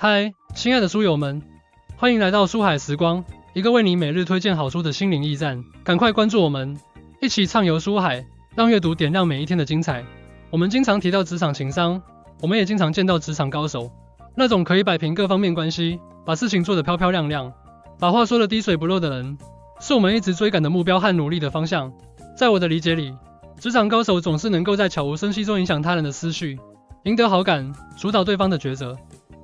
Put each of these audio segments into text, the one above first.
嗨，亲爱的书友们，欢迎来到书海时光，一个为你每日推荐好书的心灵驿站。赶快关注我们，一起畅游书海，让阅读点亮每一天的精彩。我们经常提到职场情商，我们也经常见到职场高手，那种可以摆平各方面关系，把事情做得漂漂亮亮，把话说得滴水不漏的人，是我们一直追赶的目标和努力的方向。在我的理解里，职场高手总是能够在悄无声息中影响他人的思绪，赢得好感，主导对方的抉择。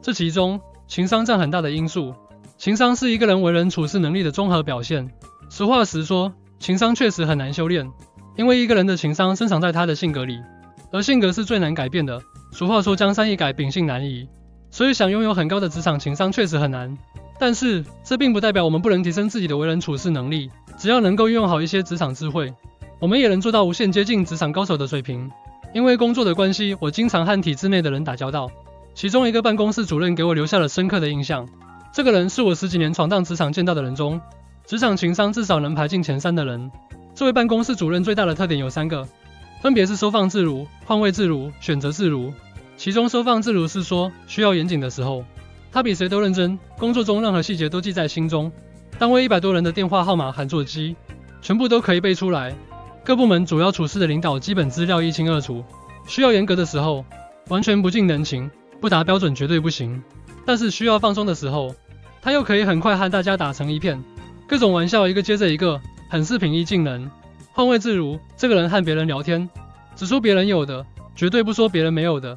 这其中，情商占很大的因素。情商是一个人为人处事能力的综合表现。实话实说，情商确实很难修炼，因为一个人的情商深藏在他的性格里，而性格是最难改变的。俗话说江山易改，秉性难移，所以想拥有很高的职场情商确实很难。但是，这并不代表我们不能提升自己的为人处事能力，只要能够运用好一些职场智慧，我们也能做到无限接近职场高手的水平。因为工作的关系，我经常和体制内的人打交道。其中一个办公室主任给我留下了深刻的印象。这个人是我10几年闯荡职场见到的人中，职场情商至少能排进前3的人。这位办公室主任最大的特点有3个，分别是收放自如、换位自如、选择自如。其中收放自如是说，需要严谨的时候，他比谁都认真，工作中任何细节都记在心中。单位100多人的电话号码和座机，全部都可以背出来。各部门主要处事的领导基本资料一清二楚。需要严格的时候，完全不近人情，不达标准绝对不行。但是需要放松的时候，他又可以很快和大家打成一片，各种玩笑一个接着一个，很是平易近人。换位自如，这个人和别人聊天，只说别人有的，绝对不说别人没有的。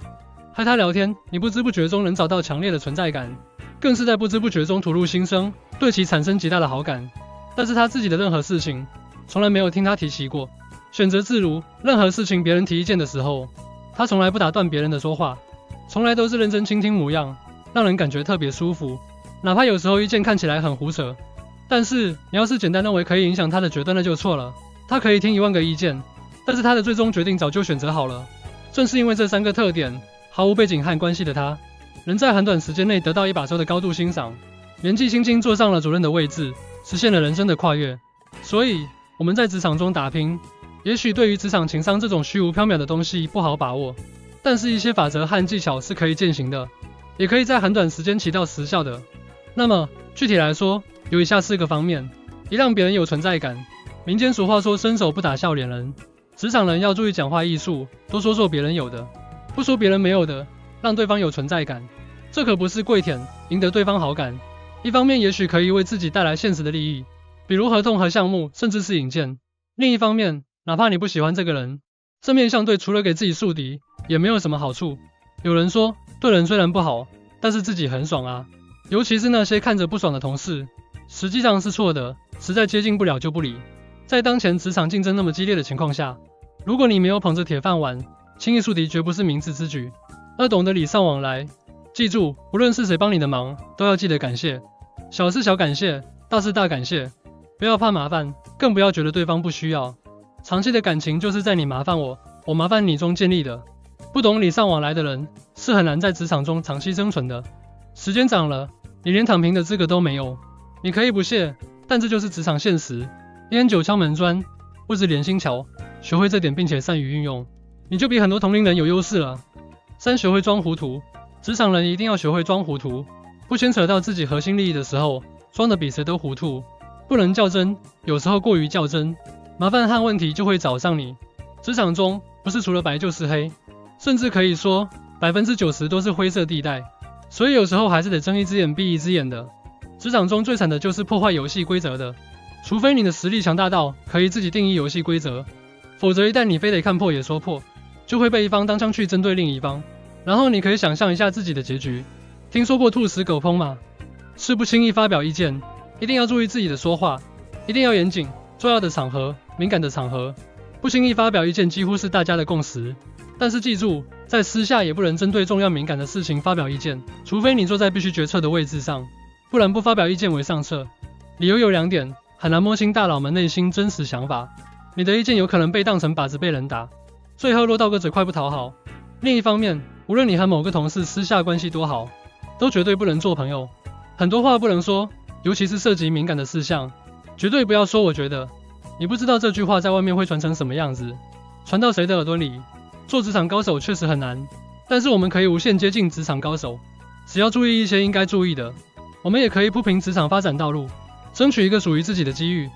和他聊天，你不知不觉中能找到强烈的存在感，更是在不知不觉中吐露心声，对其产生极大的好感。但是他自己的任何事情，从来没有听他提起过。选择自如，任何事情别人提意见的时候，他从来不打断别人的说话，从来都是认真倾听模样，让人感觉特别舒服。哪怕有时候意见看起来很胡扯，但是你要是简单认为可以影响他的决断，那就错了。他可以听1万个意见，但是他的最终决定早就选择好了。正是因为这3个特点，毫无背景和关系的他，能在很短时间内得到一把手的高度欣赏，年纪轻轻坐上了主任的位置，实现了人生的跨越。所以我们在职场中打拼，也许对于职场情商这种虚无缥缈的东西不好把握，但是一些法则和技巧是可以践行的，也可以在很短时间起到实效的。那么具体来说，有以下4个方面：一、让别人有存在感。民间俗话说伸手不打笑脸人，职场人要注意讲话艺术，多说说别人有的，不说别人没有的，让对方有存在感。这可不是跪舔赢得对方好感，一方面也许可以为自己带来现实的利益，比如合同和项目，甚至是引荐；另一方面，哪怕你不喜欢这个人，正面相对除了给自己树敌，也没有什么好处。有人说，对人虽然不好，但是自己很爽啊。尤其是那些看着不爽的同事，实际上是错的，实在接近不了就不理。在当前职场竞争那么激烈的情况下，如果你没有捧着铁饭碗，轻易树敌绝不是明智之举。要懂得礼尚往来，记住，无论是谁帮你的忙，都要记得感谢。小是小感谢，大是大感谢。不要怕麻烦，更不要觉得对方不需要。长期的感情就是在你麻烦我，我麻烦你中建立的。不懂礼尚往来的人，是很难在职场中长期生存的。时间长了，你连躺平的资格都没有。你可以不屑，但这就是职场现实。烟酒敲门砖，不知连心桥，学会这点并且善于运用，你就比很多同龄人有优势了。3、学会装糊涂。职场人一定要学会装糊涂，不牵扯到自己核心利益的时候，装得比谁都糊涂。不能较真，有时候过于较真，麻烦和问题就会找上你。职场中不是除了白就是黑，甚至可以说90%都是灰色地带，所以有时候还是得睁一只眼闭一只眼的。职场中最惨的就是破坏游戏规则的，除非你的实力强大到可以自己定义游戏规则，否则一旦你非得看破也说破，就会被一方当枪去针对另一方，然后你可以想象一下自己的结局。听说过兔死狗烹吗？是不轻易发表意见，一定要注意自己的说话，一定要严谨。重要的场合、敏感的场合，不轻易发表意见几乎是大家的共识。但是记住，在私下也不能针对重要敏感的事情发表意见，除非你坐在必须决策的位置上，不然不发表意见为上策。理由有2点，很难摸清大佬们内心真实想法，你的意见有可能被当成靶子被人打，最后落到个嘴快不讨好。另一方面，无论你和某个同事私下关系多好，都绝对不能做朋友。很多话不能说，尤其是涉及敏感的事项，绝对不要说我觉得。你不知道这句话在外面会传成什么样子，传到谁的耳朵里。做职场高手确实很难，但是我们可以无限接近职场高手。只要注意一些应该注意的，我们也可以铺平职场发展道路，争取一个属于自己的机遇。